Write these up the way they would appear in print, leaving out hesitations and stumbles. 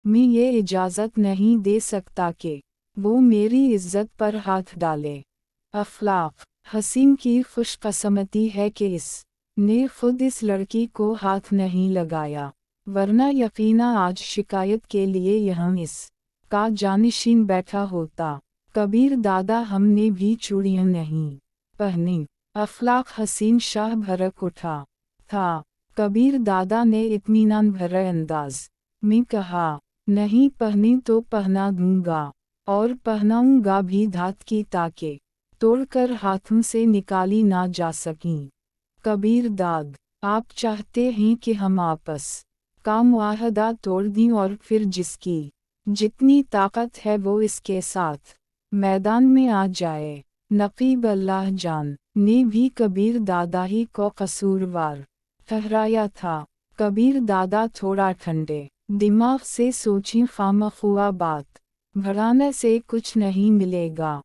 मैं ये इजाज़त नहीं दे सकता कि वो मेरी इज्जत पर हाथ डाले। अफलाक, हसीन की खुशकिस्मती है कि ने खुद इस लड़की को हाथ नहीं लगाया, वरना यकीना आज शिकायत के लिए यहाँ का जानिशीन बैठा होता। कबीर दादा, हमने भी चूड़ियाँ नहीं पहनी। अफलाक हसीन शाह भड़क उठा था। कबीर दादा ने इत्मीनान भरे अंदाज में कहा, नहीं पहनी तो पहना दूंगा, और पहनाऊंगा भी धात की ताकि तोड़कर हाथों से निकाली ना जा सकें। कबीर दाद, आप चाहते हैं कि हम आपस का मुआहदा तोड़ दें और फिर जिसकी जितनी ताकत है वो इसके साथ मैदान में आ जाए। नकीब अल्लाह जान ने भी कबीर दादा ही को कसूरवार ठहराया था। कबीर दादा थोड़ा ठंडे दिमाग से सोची, खामख्वा बात बढ़ाने से कुछ नहीं मिलेगा।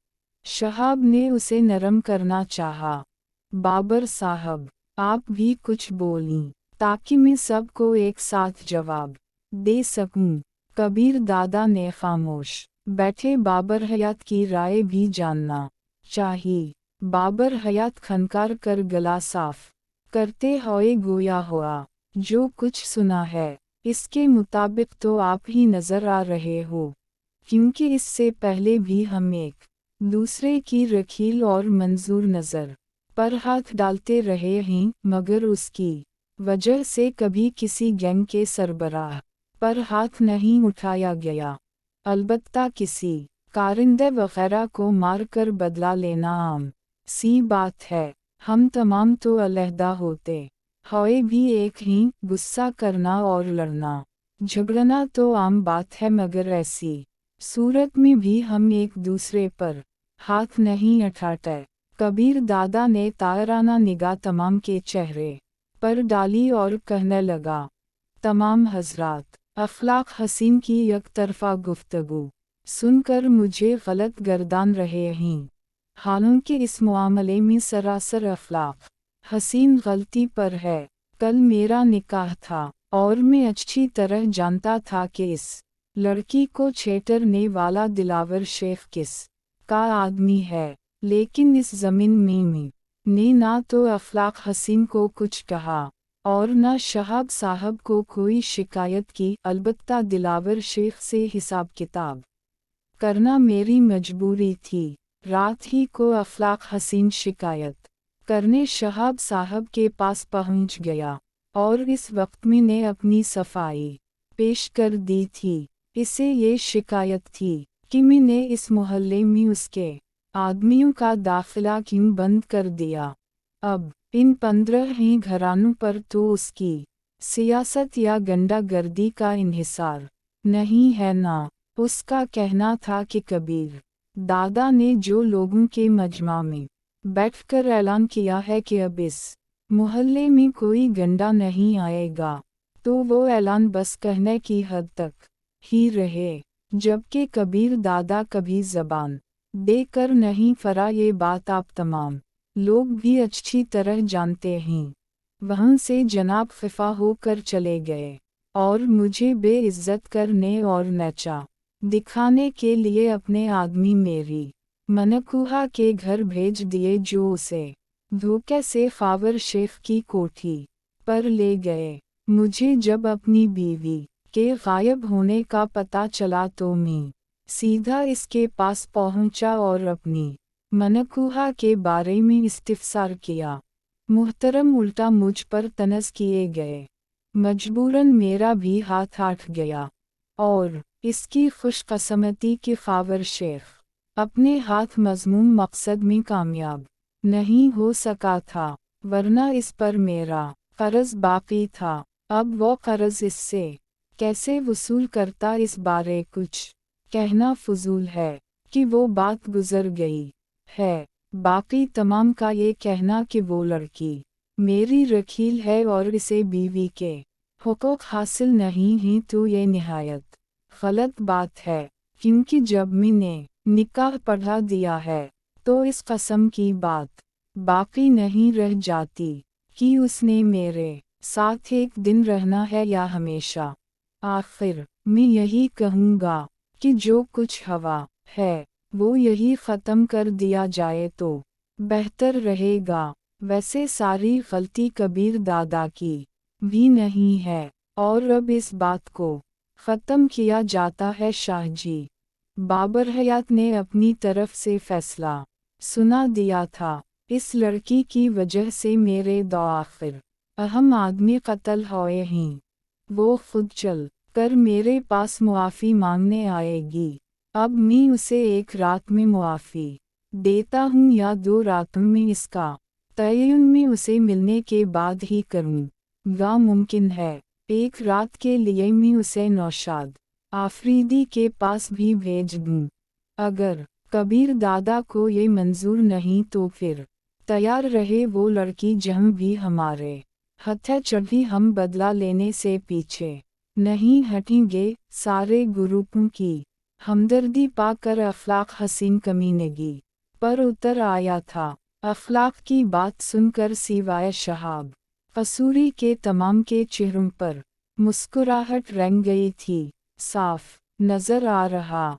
शहाब ने उसे नरम करना चाहा। बाबर साहब, आप भी कुछ बोलीं ताकि मैं सबको एक साथ जवाब दे सकूं। कबीर दादा ने खामोश बैठे बाबर हयात की राय भी जानना चाहिए। बाबर हयात खनकार कर गला साफ करते हुए गोया हुआ, जो कुछ सुना है इसके मुताबिक तो आप ही नजर आ रहे हो, क्योंकि इससे पहले भी हम एक दूसरे की रखील और मंजूर नज़र पर हाथ डालते रहे हैं, मगर उसकी वजह से कभी किसी गैंग के सरबराह पर हाथ नहीं उठाया गया। अलबत्ता किसी कारिंदे वगैरह को मारकर बदला लेना आम सी बात है। हम तमाम तो अलहदा होते हुए भी एक ही गुस्सा करना और लड़ना झगड़ना तो आम बात है, मगर ऐसी सूरत में भी हम एक दूसरे पर हाथ नहीं उठाते। कबीर दादा ने तायराना निगाह तमाम के चेहरे पर डाली और कहने लगा, तमाम हजरात, अखलाक हसीन की एक तरफा गुफ्तगू सुनकर मुझे गलत गर्दान रहे हैं। हालांकि इस मामले में सरासर अखलाक हसीन गलती पर है। कल मेरा निकाह था और मैं अच्छी तरह जानता था कि इस लड़की को छेड़ने वाला दिलावर शेख किस का आदमी है, लेकिन इस ज़मीन में ने ना तो अखलाक हसीन को कुछ कहा और ना शहाब साहब को कोई शिकायत की। अलबत्ता दिलावर शेख से हिसाब किताब करना मेरी मजबूरी थी। रात ही को अखलाक हसीन शिकायत करने शहाब साहब के पास पहुंच गया और इस वक्त में ने अपनी सफाई पेश कर दी थी। इसे ये शिकायत थी कि मैंने इस मोहल्ले में उसके आदमियों का दाखिला क्यों बंद कर दिया। अब इन 15 ही घरानों पर तो उसकी सियासत या गंडागर्दी का इन्हिसार नहीं है ना। उसका कहना था कि कबीर दादा ने जो लोगों के मजमा में बैठकर ऐलान किया है कि अब इस मोहल्ले में कोई गंडा नहीं आएगा, तो वो ऐलान बस कहने की हद तक ही रहे, जबकि कबीर दादा कभी ज़बान देकर नहीं फरा। ये बात आप तमाम लोग भी अच्छी तरह जानते हैं। वहाँ से जनाब खफा होकर चले गए और मुझे बेइज्जत करने और नचा दिखाने के लिए अपने आदमी मेरी मनकूहा के घर भेज दिए, जो उसे धोखे से फावर शेख की कोठी पर ले गए। मुझे जब अपनी बीवी के गायब होने का पता चला तो मैं सीधा इसके पास पहुंचा और अपनी मनकूहा के बारे में इस्तिफसार किया। मुहतरम उल्टा मुझ पर तनज़ किए गए। मजबूरन मेरा भी हाथ आठ गया और इसकी खुशकिस्मती कि फावर शेख अपने हाथ मज़मूम मकसद में कामयाब नहीं हो सका था, वरना इस पर मेरा कर्ज बाकी था। अब वो कर्ज इससे कैसे वसूल करता, इस बारे कुछ कहना फजूल है कि वो बात गुजर गई है। बाकी तमाम का ये कहना कि वो लड़की मेरी रखील है और इसे बीवी के हुकूक हासिल नहीं हैं, तो ये निहायत गलत बात है, क्योंकि जब मैंने निकाह पढ़ा दिया है तो इस कसम की बात बाकी नहीं रह जाती कि उसने मेरे साथ एक दिन रहना है या हमेशा। आखिर मैं यही कहूँगा कि जो कुछ हवा है वो यही ख़त्म कर दिया जाए तो बेहतर रहेगा। वैसे सारी गलती कबीर दादा की भी नहीं है और अब इस बात को ख़त्म किया जाता है। शाहजी बाबर हयात ने अपनी तरफ से फैसला सुना दिया था। इस लड़की की वजह से मेरे दो आखिर अहम आदमी कत्ल हुए हैं। वो खुद चल कर मेरे पास मुआफ़ी मांगने आएगी। अब मैं उसे एक रात में मुआफ़ी देता हूँ या 2 रातों में, इसका तयन मैं उसे मिलने के बाद ही करूँगा। मुमकिन है 1 रात के लिए मैं उसे नौशाद आफरीदी के पास भी भेज दूँ। अगर कबीर दादा को ये मंजूर नहीं तो फिर तैयार रहे वो लड़की जहाँ भी हमारे हत्या चढ़ी, हम बदला लेने से पीछे नहीं हटेंगे। सारे ग्रुपों की हमदर्दी पाकर अखलाक हसीन कमीनेगी पर उतर आया था। अखलाक की बात सुनकर सिवाय शहाब कसूरी के तमाम के चेहरों पर मुस्कुराहट रंग गई थी। साफ नजर आ रहा